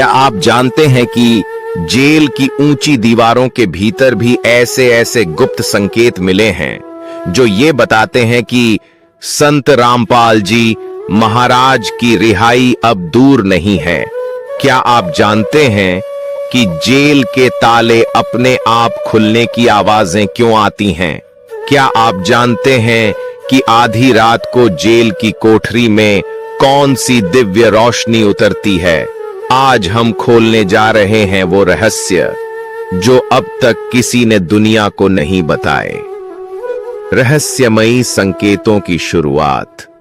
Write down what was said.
क्या आप जानते हैं कि जेल की ऊंची दीवारों के भीतर भी ऐसे ऐसे गुप्त संकेत मिले हैं जो ये बताते हैं कि संत रामपाल जी महाराज की रिहाई अब दूर नहीं है। क्या आप जानते हैं कि जेल के ताले अपने आप खुलने की आवाजें क्यों आती हैं? क्या आप जानते हैं कि आधी रात को जेल की कोठरी में कौन सी दिव्य रोशनी उतरती है? आज हम खोलने जा रहे हैं वो रहस्य जो अब तक किसी ने दुनिया को नहीं बताए। रहस्यमयी संकेतों की शुरुआत।